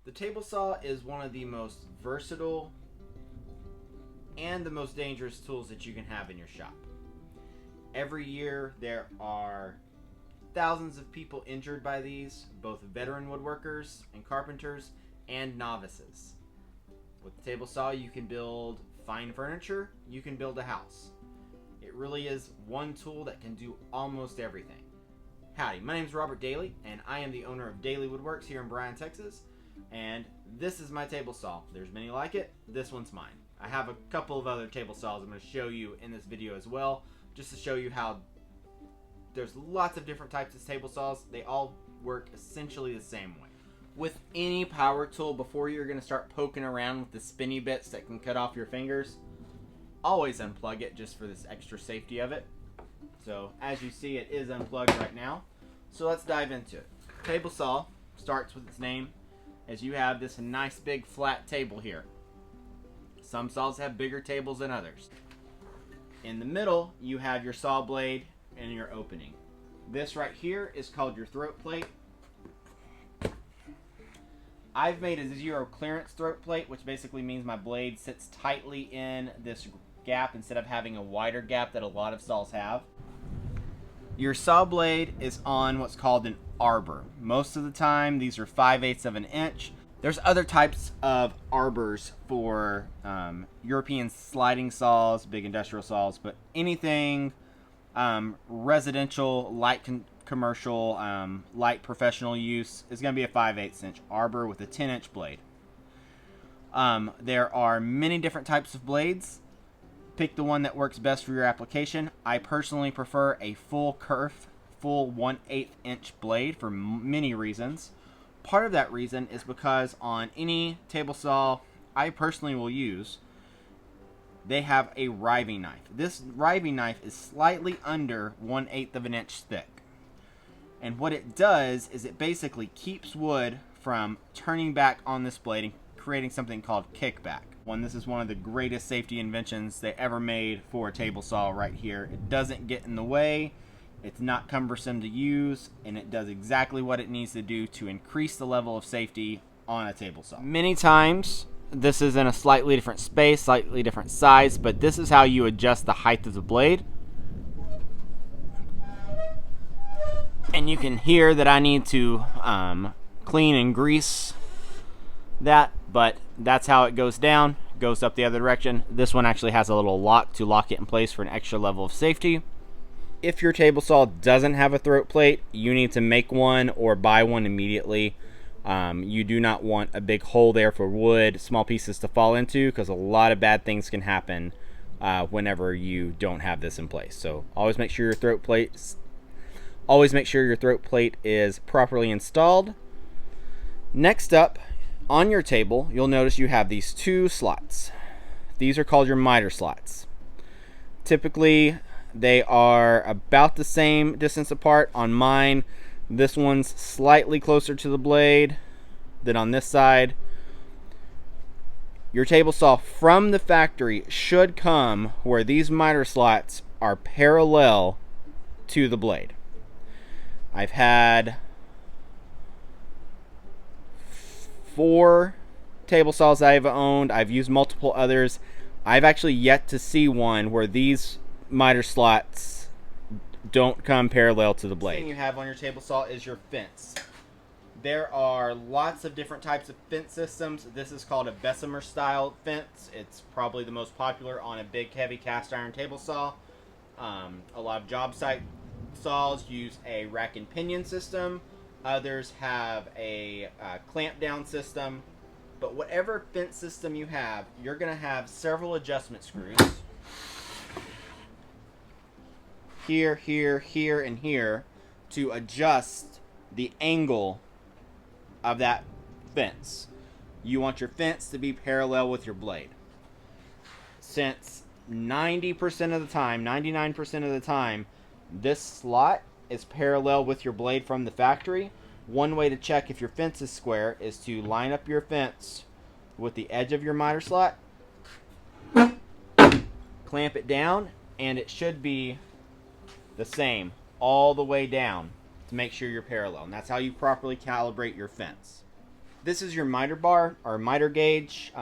The table saw is one of the most versatile and the most dangerous tools that you can have in your shop. Every year there are thousands of people injured by these, both veteran woodworkers and carpenters and novices. With the table saw you can build fine furniture, you can build a house. It really is one tool that can do almost everything. Howdy, my name is Robert Daly and I am the owner of Daly Woodworks here in Bryan, Texas. And this is my table saw. There's many like it. This one's mine. I have a couple of other table saws I'm going to show you in this video as well, just to show you how there's lots of different types of table saws. They all work essentially the same way. With any power tool, before you're going to start poking around with the spinny bits that can cut off your fingers, always unplug it just for this extra safety of it. So as you see, it is unplugged right now. So let's dive into it. Table saw starts with its name, as you have this nice big flat table here. Some saws have bigger tables than others. In the middle, you have your saw blade and your opening. This right here is called your throat plate. I've made a zero clearance throat plate, which basically means my blade sits tightly in this gap instead of having a wider gap that a lot of saws have. Your saw blade is on what's called an arbor. Most of the time, these are 5/8 of an inch. There's other types of arbors for European sliding saws, big industrial saws, but anything residential, light commercial, light professional use is going to be a 5/8 inch arbor with a 10-inch blade. There are many different types of blades. Pick the one that works best for your application. I personally prefer a full kerf, full 1/8 inch blade for many reasons. Part of that reason is because on any table saw I personally will use, they have a riving knife. This riving knife is slightly under 1/8 of an inch thick. And what it does is it basically keeps wood from turning back on this blade and creating something called kickback. This is one of the greatest safety inventions they ever made for a table saw right here. It doesn't get in the way, it's not cumbersome to use, and it does exactly what it needs to do to increase the level of safety on a table saw. Many times this is in a slightly different space, slightly different size, but this is how you adjust the height of the blade. And you can hear that I need to clean and grease that, but that's how it goes down. It goes up the other direction. This one actually has a little lock to lock it in place for an extra level of safety. If your table saw doesn't have a throat plate, you need to make one or buy one immediately. You do not want a big hole there for wood, small pieces to fall into, because a lot of bad things can happen whenever you don't have this in place. So always make sure your throat plate is properly installed. Next up, on your table, you'll notice you have these two slots. These are called your miter slots. Typically, they are about the same distance apart. On mine, this one's slightly closer to the blade than on this side. Your table saw from the factory should come where these miter slots are parallel to the blade. I've had 4 table saws I've owned. I've used multiple others. I've actually yet to see one where these miter slots don't come parallel to the blade. The thing you have on your table saw is your fence. There are lots of different types of fence systems. This is called a Bessemer style fence. It's probably the most popular on a big heavy cast iron table saw. A lot of Jobsite saws use a rack and pinion system. Others have a clamp down system. But whatever fence system you have, you're going to have several adjustment screws. Here, here, here, and here to adjust the angle of that fence. You want your fence to be parallel with your blade. Since 90% of the time, 99% of the time, this slot is parallel with your blade from the factory. One way to check if your fence is square is to line up your fence with the edge of your miter slot, clamp it down, and it should be the same all the way down to make sure you're parallel. And that's how you properly calibrate your fence. This is your miter bar or miter gauge.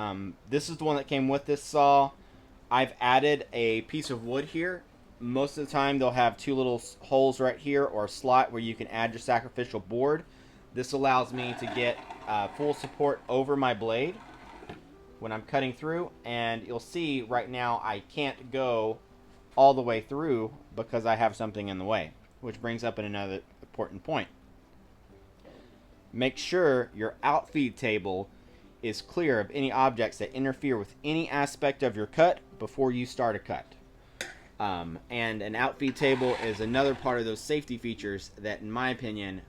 This is the one that came with this saw. I've added a piece of wood here. Most of the time they'll have two little holes right here or a slot where you can add your sacrificial board. This allows me to get full support over my blade when I'm cutting through, and you'll see right now I can't go all the way through because I have something in the way, which brings up another important point. Make sure your outfeed table is clear of any objects that interfere with any aspect of your cut before you start a cut. And an outfeed table is another part of those safety features that, in my opinion,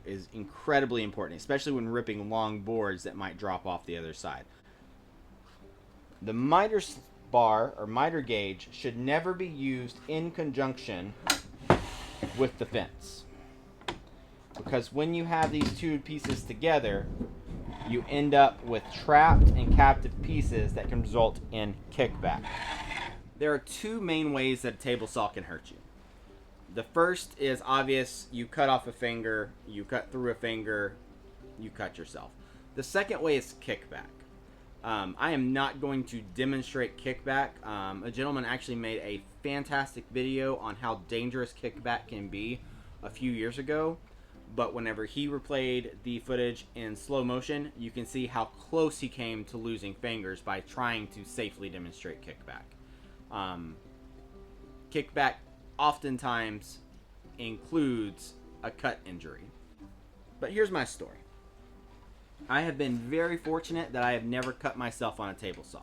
is incredibly important, especially when ripping long boards that might drop off the other side. The miter bar or miter gauge should never be used in conjunction with the fence, because when you have these two pieces together, you end up with trapped and captive pieces that can result in kickback. There are two main ways that a table saw can hurt you. The first is obvious: you cut off a finger, you cut through a finger, you cut yourself. The second way is kickback. I am not going to demonstrate kickback. A gentleman actually made a fantastic video on how dangerous kickback can be a few years ago, but whenever he replayed the footage in slow motion, you can see how close he came to losing fingers by trying to safely demonstrate kickback. Kickback oftentimes includes a cut injury. But here's my story. I have been very fortunate that I have never cut myself on a table saw.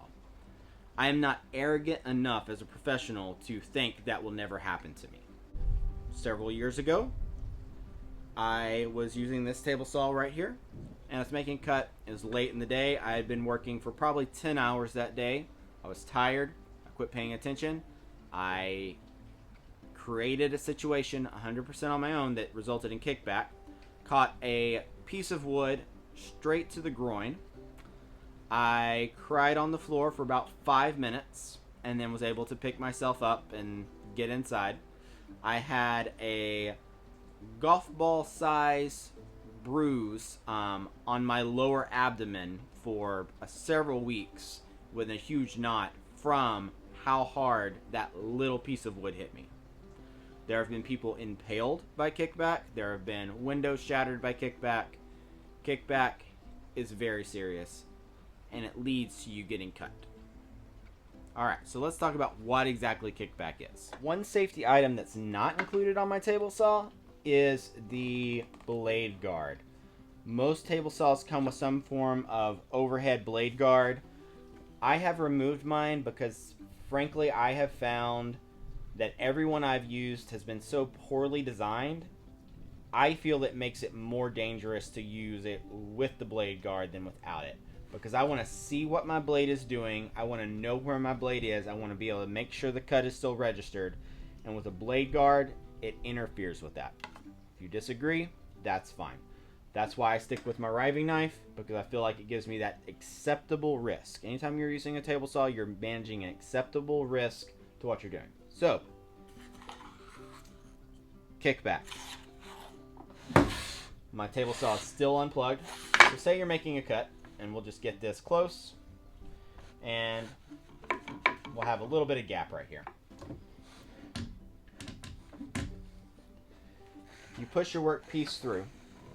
I am not arrogant enough as a professional to think that will never happen to me. Several years ago, I was using this table saw right here, and I was making a cut. It was late in the day. I had been working for probably 10 hours that day. I was tired. I quit paying attention. I created a situation 100% on my own that resulted in kickback. Caught a piece of wood straight to the groin. I cried on the floor for about 5 minutes and then was able to pick myself up and get inside. I had a golf ball size bruise on my lower abdomen for several weeks with a huge knot from how hard that little piece of wood hit me. There have been people impaled by kickback. There have been windows shattered by kickback. Kickback is very serious, and it leads to you getting cut. Alright, so let's talk about what exactly kickback is. One safety item that's not included on my table saw is the blade guard. Most table saws come with some form of overhead blade guard. I have removed mine because, frankly, I have found that every one I've used has been so poorly designed. I feel that makes it more dangerous to use it with the blade guard than without it, because I want to see what my blade is doing. I want to know where my blade is. I want to be able to make sure the cut is still registered, and with a blade guard, it interferes with that. If you disagree, that's fine. That's why I stick with my riving knife, because I feel like it gives me that acceptable risk. Anytime you're using a table saw, you're managing an acceptable risk to what you're doing. So, kickback. My table saw is still unplugged. So say you're making a cut, and we'll just get this close, and we'll have a little bit of gap right here. You push your workpiece through,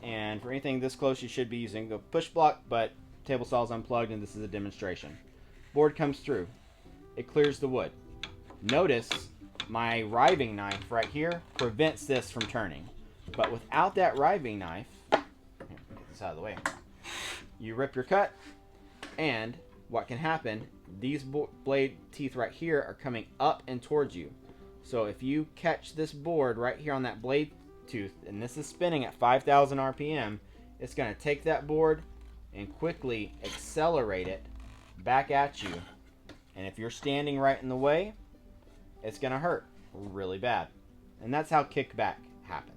and for anything this close, you should be using a push block, but table saw is unplugged, and this is a demonstration. Board comes through. It clears the wood. Notice my riving knife right here prevents this from turning. But without that riving knife, here, get this out of the way, you rip your cut, and what can happen, these blade teeth right here are coming up and towards you. So if you catch this board right here on that blade tooth, and this is spinning at 5,000 RPM, it's going to take that board and quickly accelerate it back at you. And if you're standing right in the way, it's going to hurt really bad. And that's how kickback happens.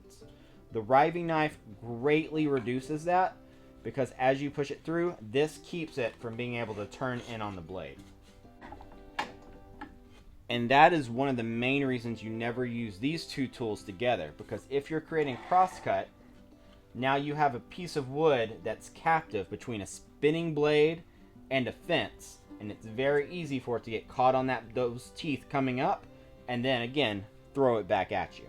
The riving knife greatly reduces that, because as you push it through, this keeps it from being able to turn in on the blade. And that is one of the main reasons you never use these two tools together, because if you're creating crosscut, Now you have a piece of wood that's captive between a spinning blade and a fence, and it's very easy for it to get caught on those teeth coming up, and then again throw it back at you.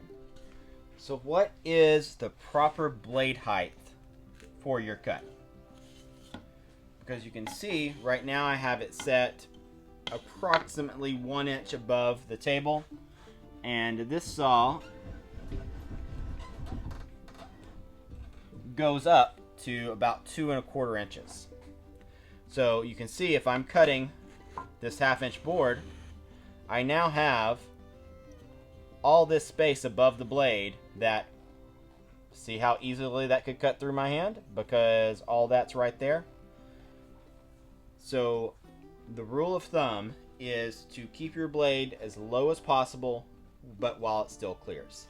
So what is the proper blade height for your cut? Because you can see right now I have it set approximately 1 inch above the table, and this saw goes up to about 2 1/4 inches. So you can see if I'm cutting this 1/2 inch board, I now have all this space above the blade that, see how easily that could cut through my hand because all that's right there. So the rule of thumb is to keep your blade as low as possible, but while it still clears.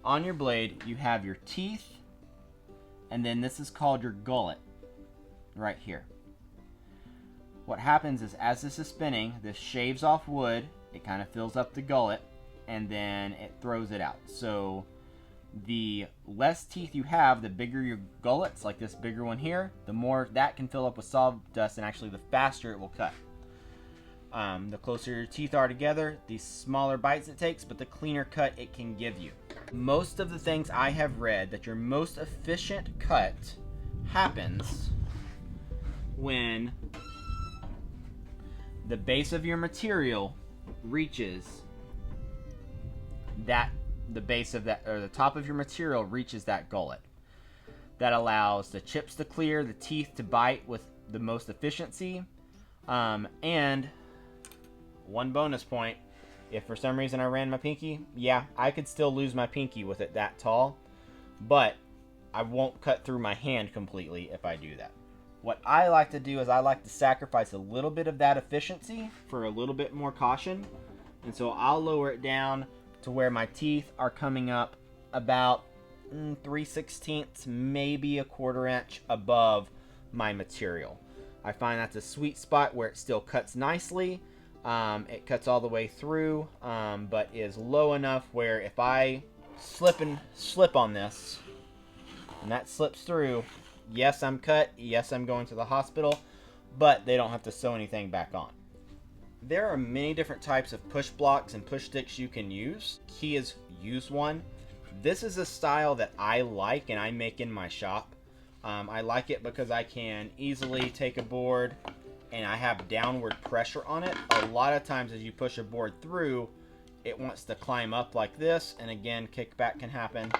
On your blade, you have your teeth, and then this is called your gullet, right here. What happens is as this is spinning, this shaves off wood, it kind of fills up the gullet, and then it throws it out. So the less teeth you have, the bigger your gullets, like this bigger one here, the more that can fill up with sawdust, and actually the faster it will cut. The closer your teeth are together, the smaller bites it takes, but the cleaner cut it can give you. Most of the things I have read that your most efficient cut happens when the base of your material reaches that, the base of that, or the top of your material reaches that gullet. That allows the chips to clear, the teeth to bite with the most efficiency, and one bonus point, if for some reason I ran my pinky, yeah, I could still lose my pinky with it that tall, but I won't cut through my hand completely if I do that. What I like to do is I like to sacrifice a little bit of that efficiency for a little bit more caution, and so I'll lower it down to where my teeth are coming up about 3/16, maybe 1/4 inch above my material. I find that's a sweet spot where it still cuts nicely. It cuts all the way through, but is low enough where if I slip on this and that slips through, yes, I'm cut, yes, I'm going to the hospital, but they don't have to sew anything back on. There are many different types of push blocks and push sticks you can use. Key is use one. This is a style that I like and I make in my shop. I like it because I can easily take a board and I have downward pressure on it. A lot of times as you push a board through, it wants to climb up like this, and again, kickback can happen.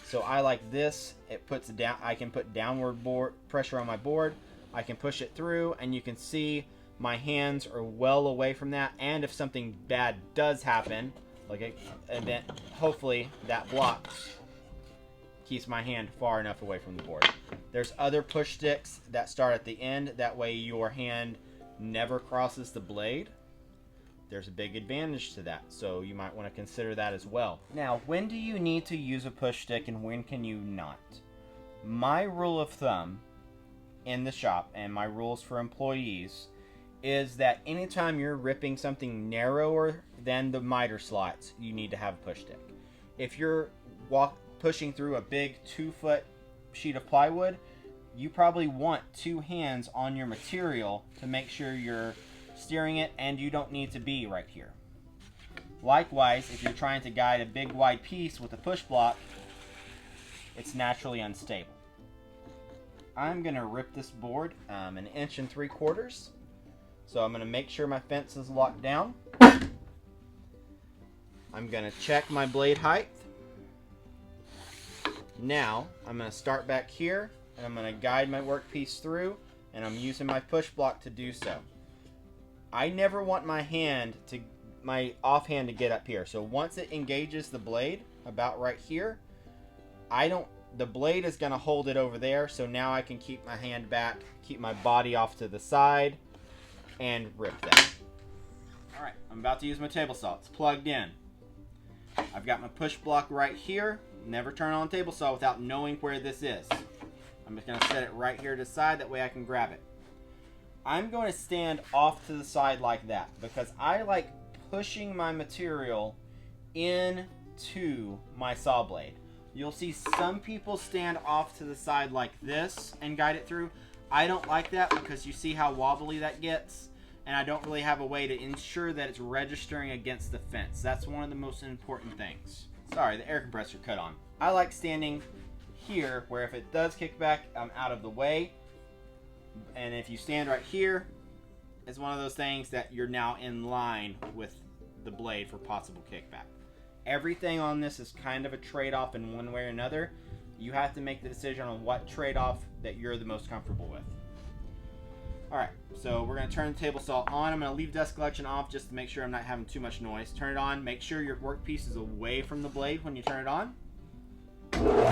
So I like this. It puts down, I can put downward pressure on my board. I can push it through, and you can see my hands are well away from that. And if something bad does happen, like an event, hopefully that block keeps my hand far enough away from the board. There's other push sticks that start at the end. That way your hand never crosses the blade. There's a big advantage to that, so you might want to consider that as well. Now, when do you need to use a push stick and when can you not? My rule of thumb in the shop, and my rules for employees, is that anytime you're ripping something narrower than the miter slots, you need to have a push stick. If you're pushing through a big 2-foot sheet of plywood, you probably want 2 hands on your material to make sure you're steering it, and you don't need to be right here. Likewise, if you're trying to guide a big wide piece with a push block, it's naturally unstable. I'm going to rip this board 1 3/4 inches. So I'm going to make sure my fence is locked down. I'm going to check my blade height. Now I'm going to start back here and I'm going to guide my workpiece through, and I'm using my push block to do so. I never want my offhand to get up here. So once it engages the blade about right here, the blade is going to hold it over there. So now I can keep my hand back, keep my body off to the side, and rip that. All right, I'm about to use my table saw. It's plugged in. I've got my push block right here. Never turn on a table saw without knowing where this is. I'm just going to set it right here to the side. That way I can grab it. I'm going to stand off to the side like that because I like pushing my material into my saw blade. You'll see some people stand off to the side like this and guide it through. I don't like that because you see how wobbly that gets, and I don't really have a way to ensure that it's registering against the fence. That's one of the most important things. Sorry, the air compressor cut on. I like standing here where if it does kick back, I'm out of the way. And if you stand right here, it's one of those things that you're now in line with the blade for possible kickback. Everything on this is kind of a trade-off in one way or another. You have to make the decision on what trade-off that you're the most comfortable with. Alright, so we're going to turn the table saw on. I'm going to leave dust collection off just to make sure I'm not having too much noise. Turn it on. Make sure your workpiece is away from the blade when you turn it on. I'm going to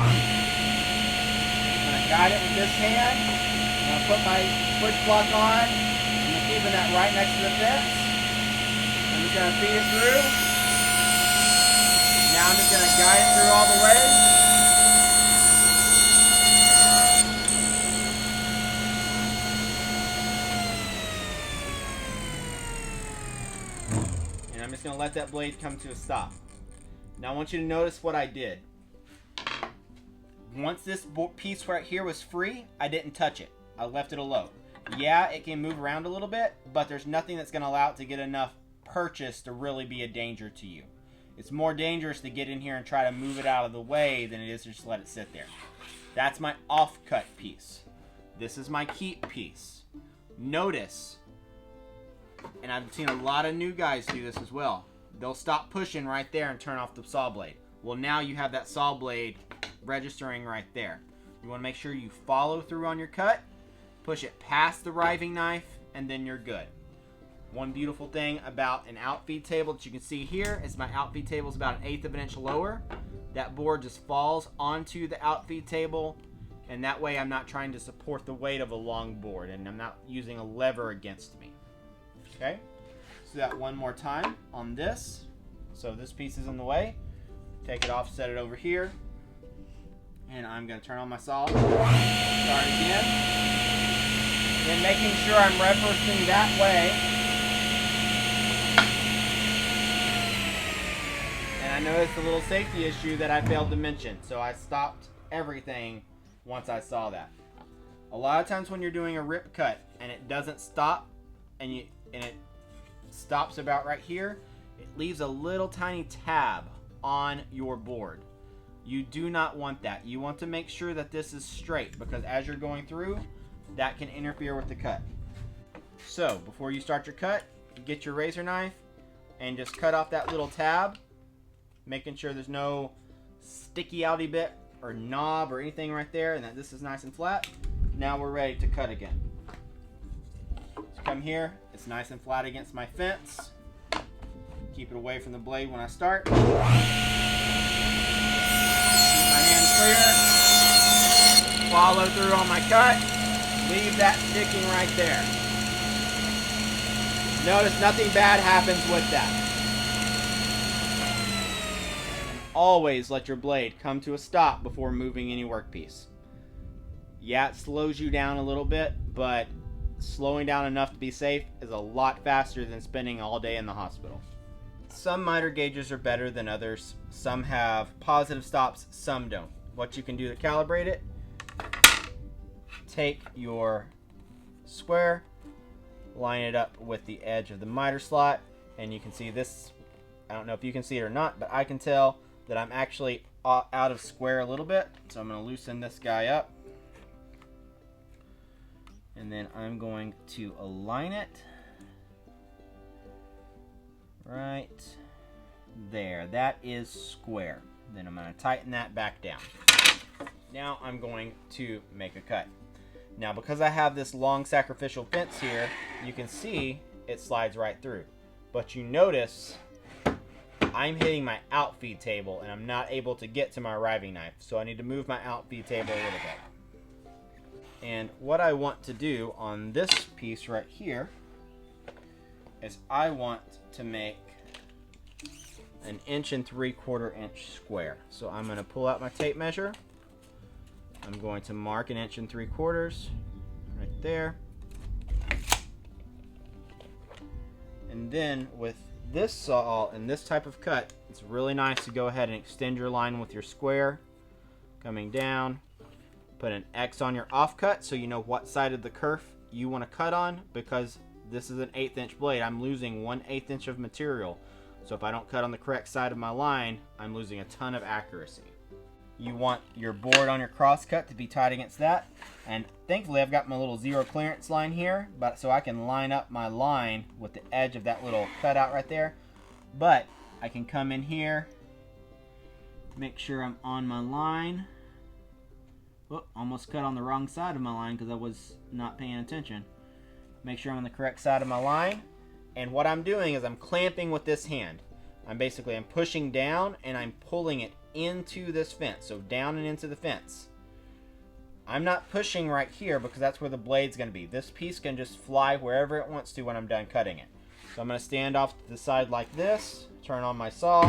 guide it with this hand. I'm going to put my push block on. I'm keeping that right next to the fence. I'm just going to feed it through. Now I'm just going to guide it through all the way. And I'm just going to let that blade come to a stop. Now I want you to notice what I did. Once this piece right here was free, I didn't touch it. I left it alone. Yeah, it can move around a little bit, but there's nothing that's going to allow it to get enough purchase to really be a danger to you. It's more dangerous to get in here and try to move it out of the way than it is to just let it sit there. That's my off-cut piece. This is my keep piece. Notice, and I've seen a lot of new guys do this as well, they'll stop pushing right there and turn off the saw blade. Well, now you have that saw blade registering right there. You want to make sure you follow through on your cut, push it past the riving knife, and then you're good. One beautiful thing about an outfeed table that you can see here is my outfeed table is about 1/8 of an inch lower. That board just falls onto the outfeed table, and that way I'm not trying to support the weight of a long board, and I'm not using a lever against me. Okay, so that one more time on this. So this piece is in the way. Take it off, set it over here, and I'm going to turn on my saw. Start again. Then making sure I'm reversing that way. I noticed a little safety issue that I failed to mention, so I stopped everything once I saw that. A lot of times when you're doing a rip cut and it doesn't stop, and it stops about right here, it leaves a little tiny tab on your board. You do not want that. You want to make sure that this is straight, because as you're going through, that can interfere with the cut. So before you start your cut, get your razor knife and just cut off that little tab, making sure there's no sticky outy bit or knob or anything right there, and that this is nice and flat. Now we're ready to cut again. So come here, it's nice and flat against my fence. Keep it away from the blade when I start. Keep my hand clear. Follow through on my cut. Leave that sticking right there. Notice nothing bad happens with that. Always let your blade come to a stop before moving any workpiece. Yeah, it slows you down a little bit, but slowing down enough to be safe is a lot faster than spending all day in the hospital. Some miter gauges are better than others. Some have positive stops, some don't. What you can do to calibrate it, take your square, line it up with the edge of the miter slot, and you can see this. I don't know if you can see it or not, but I can tell that I'm actually out of square a little bit. So I'm going to loosen this guy up. And then I'm going to align it right there. That is square. Then I'm going to tighten that back down. Now I'm going to make a cut. Now because I have this long sacrificial fence here, you can see it slides right through. But you notice I'm hitting my outfeed table and I'm not able to get to my riving knife. So I need to move my outfeed table a little bit. And what I want to do on this piece right here is I want to make an 1 3/4 inch square. So I'm going to pull out my tape measure. I'm going to mark an 1 3/4 right there. And then with this saw and this type of cut, it's really nice to go ahead and extend your line with your square coming down. Put an X on your offcut so you know what side of the kerf you want to cut on, because this is an 1/8 inch blade. I'm losing 1/8 inch of material. So if I don't cut on the correct side of my line, I'm losing a ton of accuracy. You want your board on your crosscut to be tight against that. And thankfully I've got my little zero clearance line here, but so I can line up my line with the edge of that little cutout right there. But I can come in here, make sure I'm on my line. Whoop, almost cut on the wrong side of my line because I was not paying attention. Make sure I'm on the correct side of my line. And what I'm doing is I'm clamping with this hand. I'm pushing down and I'm pulling it into this fence. So down and into the fence. I'm not pushing right here because that's where the blade's going to be. This piece can just fly wherever it wants to when I'm done cutting it. So I'm going to stand off to the side like this, turn on my saw.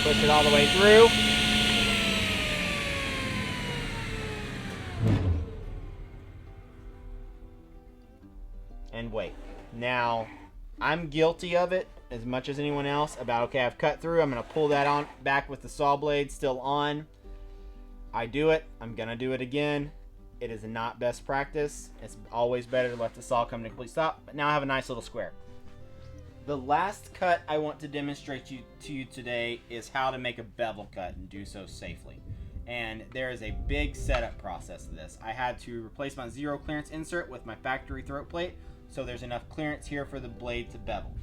Push it all the way through. And wait. Now, I'm guilty of it as much as anyone else about, okay, I've cut through, I'm going to pull that on back with the saw blade still on. I do it. I'm going to do it again. It is not best practice. It's always better to let the saw come to a complete stop. But now I have a nice little square. The last cut I want to demonstrate to you today is how to make a bevel cut and do so safely. And there is a big setup process to this. I had to replace my zero clearance insert with my factory throat plate, so there's enough clearance here for the blade to bevel.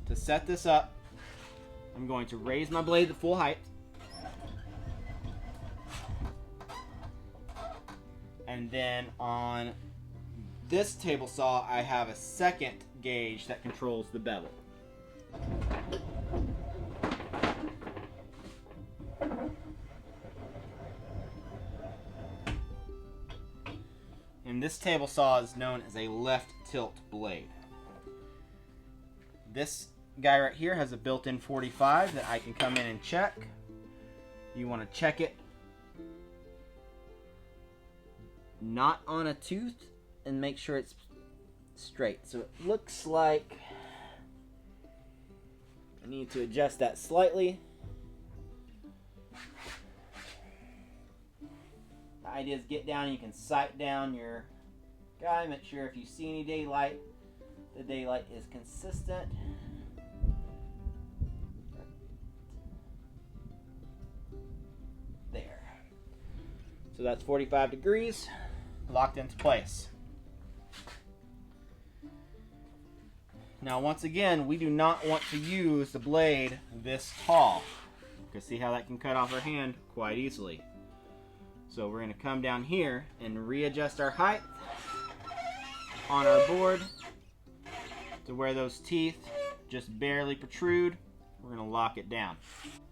To set this up, I'm going to raise my blade to full height. And then on this table saw, I have a second gauge that controls the bevel. And this table saw is known as a left tilt blade. This guy right here has a built-in 45 that I can come in and check. You want to check it not on a tooth and make sure it's straight. So it looks like I need to adjust that slightly. The idea is get down, you can sight down your guy, make sure if you see any daylight, the daylight is consistent. There. So that's 45 degrees, locked into place. Now once again, we do not want to use the blade this tall. You can see how that can cut off our hand quite easily. So we're going to come down here and readjust our height on our board to where those teeth just barely protrude. We're going to lock it down.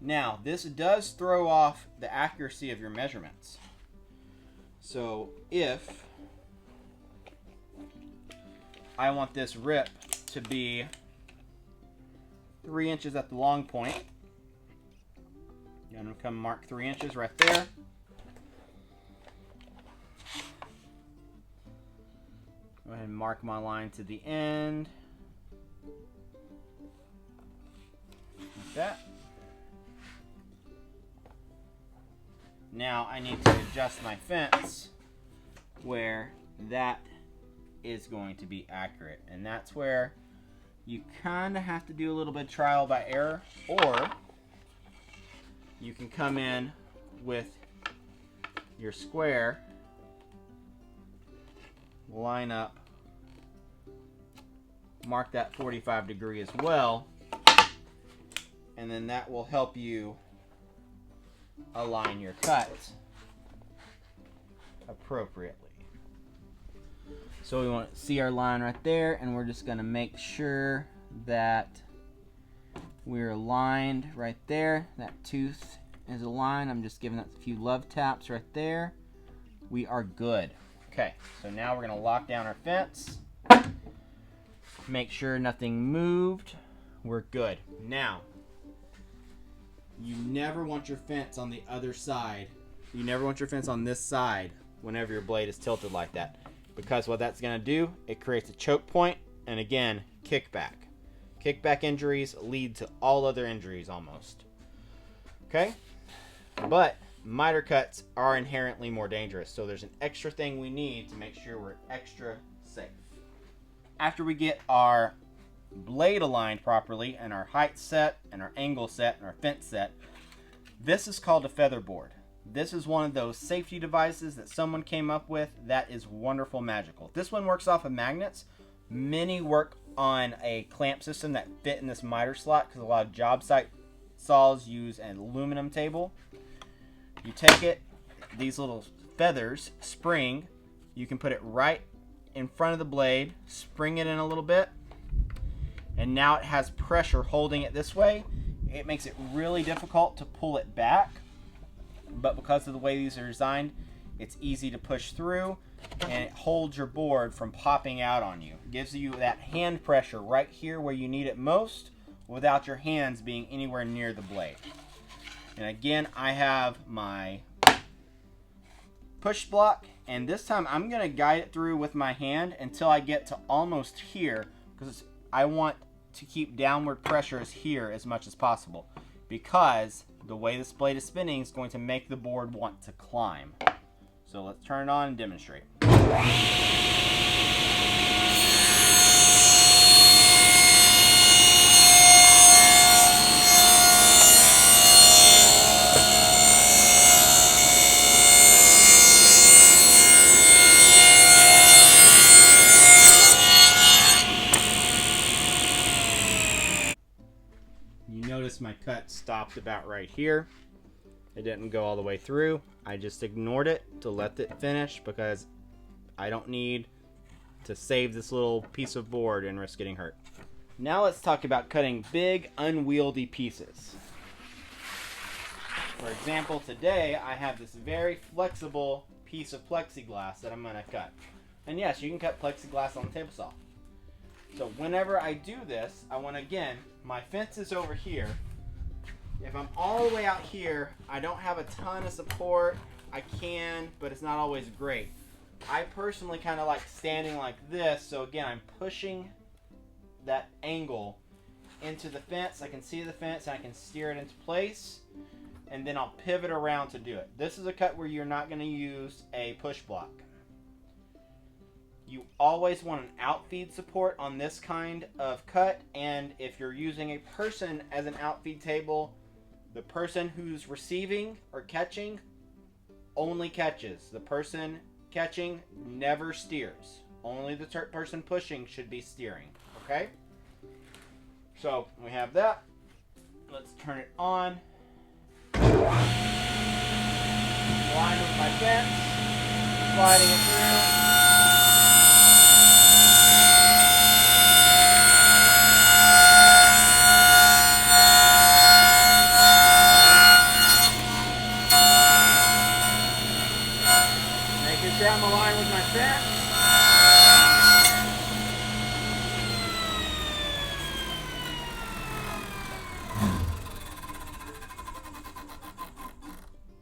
Now this does throw off the accuracy of your measurements. So if I want this rip to be 3 inches at the long point, I'm going to come mark 3 inches right there. Go ahead and mark my line to the end. Like that. Now I need to adjust my fence where that is going to be accurate. And that's where you kind of have to do a little bit of trial by error, or you can come in with your square, line up, mark that 45 degree as well, and then that will help you align your cuts appropriately. So we want to see our line right there, and we're just going to make sure that we're aligned right there. That tooth is aligned. I'm just giving that a few love taps right there. We are good. Okay, so now we're going to lock down our fence. Make sure nothing moved. We're good. Now, you never want your fence on the other side. You never want your fence on this side whenever your blade is tilted like that. Because what that's going to do, it creates a choke point, and again, kickback. Kickback injuries lead to all other injuries almost. Okay? But miter cuts are inherently more dangerous, so there's an extra thing we need to make sure we're extra safe. After we get our blade aligned properly and our height set and our angle set and our fence set, this is called a featherboard. This is one of those safety devices that someone came up with that is wonderful, magical. This one works off of magnets. Many work on a clamp system that fit in this miter slot because a lot of job site saws use an aluminum table. You take it, these little feathers spring, you can put it right in front of the blade, spring it in a little bit, and now it has pressure holding it this way. It makes it really difficult to pull it back, but because of the way these are designed, it's easy to push through, and it holds your board from popping out on you. It gives you that hand pressure right here where you need it most without your hands being anywhere near the blade. And again, I have my push block, and this time I'm going to guide it through with my hand until I get to almost here, because I want to keep downward pressures here as much as possible, because the way this blade is spinning is going to make the board want to climb. So let's turn it on and demonstrate. Notice my cut stopped about right here. It didn't go all the way through. I just ignored it to let it finish because I don't need to save this little piece of board and risk getting hurt. Now let's talk about cutting big, unwieldy pieces. For example, today I have this very flexible piece of plexiglass that I'm going to cut. And yes, you can cut plexiglass on the table saw. So whenever I do this, I want to, again, my fence is over here. If I'm all the way out here, I don't have a ton of support. I can, but it's not always great. I personally kind of like standing like this. So again, I'm pushing that angle into the fence. I can see the fence and I can steer it into place. And then I'll pivot around to do it. This is a cut where you're not going to use a push block. You always want an outfeed support on this kind of cut, and if you're using a person as an outfeed table, the person who's receiving or catching only catches. The person catching never steers. Only the person pushing should be steering, okay? So we have that. Let's turn it on. Line with my fence, sliding it through. Down the line with my fence.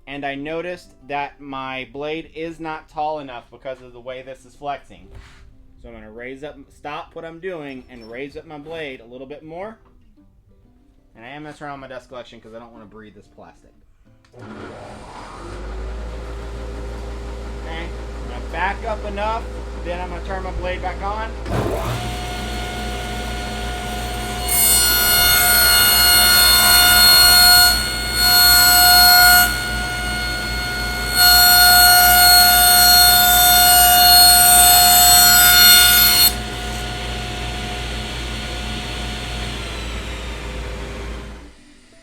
And I noticed that my blade is not tall enough because of the way this is flexing. So I'm going to raise up, stop what I'm doing and raise up my blade a little bit more. And I am messing around with my dust collection because I don't want to breathe this plastic. Okay. Back up enough, then I'm going to turn my blade back on.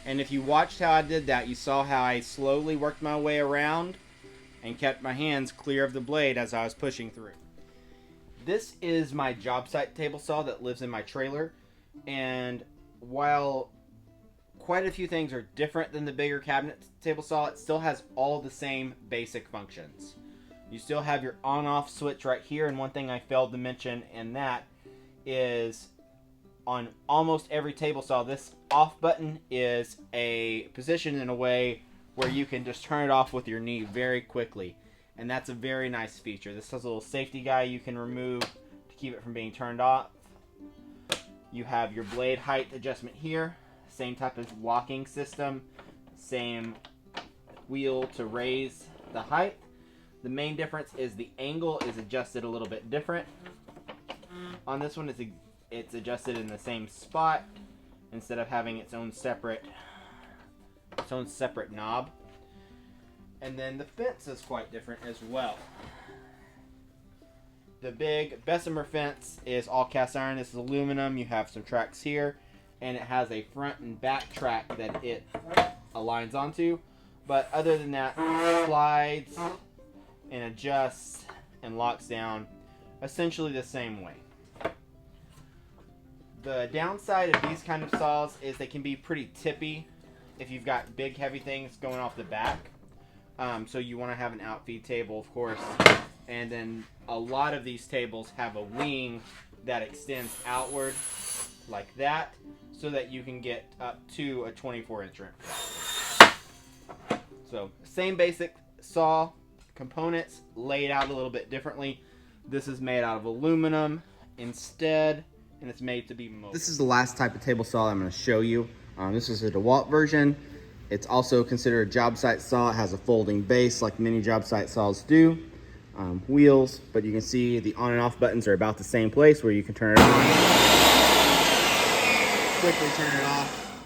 And if you watched how I did that, you saw how I slowly worked my way around and kept my hands clear of the blade as I was pushing through. This is my Jobsite table saw that lives in my trailer, and while quite a few things are different than the bigger cabinet table saw, it still has all the same basic functions. You still have your on-off switch right here, and one thing I failed to mention in that is on almost every table saw, this off button is a position in a way where you can just turn it off with your knee very quickly. And that's a very nice feature. This has a little safety guy you can remove to keep it from being turned off. You have your blade height adjustment here. Same type of locking system. Same wheel to raise the height. The main difference is the angle is adjusted a little bit different. On this one, it's adjusted in the same spot instead of having its own separate knob. And then the fence is quite different as well. The big Bessemer fence is all cast iron. This is aluminum. You have some tracks here, and it has a front and back track that it aligns onto. But other than that, slides and adjusts and locks down essentially the same way. The downside of these kind of saws is they can be pretty tippy if you've got big heavy things going off the back. So you want to have an outfeed table, of course. And then a lot of these tables have a wing that extends outward like that, so that you can get up to a 24-inch rim. So same basic saw components, laid out a little bit differently. This is made out of aluminum instead, and it's made to be mobile. This is the last type of table saw I'm going to show you. This is a DeWalt version. It's also considered a Jobsite saw. It has a folding base like many Jobsite saws do. Wheels, but you can see the on and off buttons are about the same place where you can turn it on, quickly turn it off.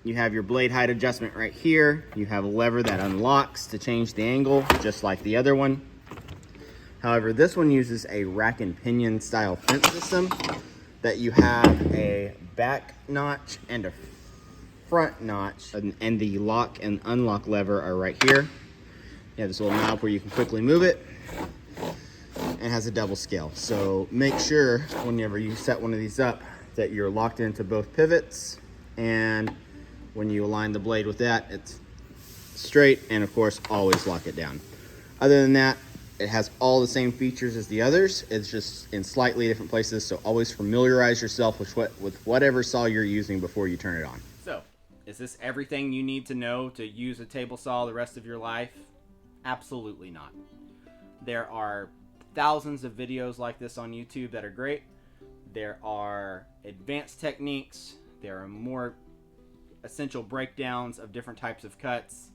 You have your blade height adjustment right here. You have a lever that unlocks to change the angle, just like the other one. However, this one uses a rack and pinion style fence system that you have a back notch and a front notch, and the lock and unlock lever are right here. You have this little knob where you can quickly move it, and has a double scale. So make sure whenever you set one of these up that you're locked into both pivots, and when you align the blade with that, it's straight, and of course always lock it down. Other than that, it has all the same features as the others. It's just in slightly different places, so always familiarize yourself with whatever saw you're using before you turn it on. So, is this everything you need to know to use a table saw the rest of your life? Absolutely not. There are thousands of videos like this on YouTube that are great. There are advanced techniques. There are more essential breakdowns of different types of cuts.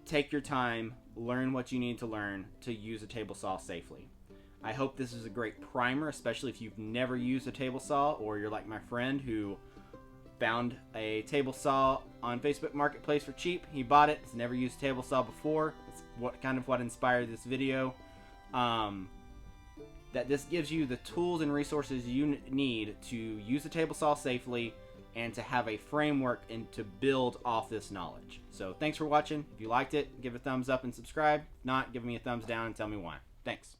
Take your time, learn what you need to learn to use a table saw safely. I hope this is a great primer, especially if you've never used a table saw, or you're like my friend who found a table saw on Facebook Marketplace for cheap. He bought it. He's never used a table saw before. It's what inspired this video. That this gives you the tools and resources you need to use a table saw safely and to have a framework and to build off this knowledge. So thanks for watching. If you liked it, give a thumbs up and subscribe. If not, give me a thumbs down and tell me why. Thanks.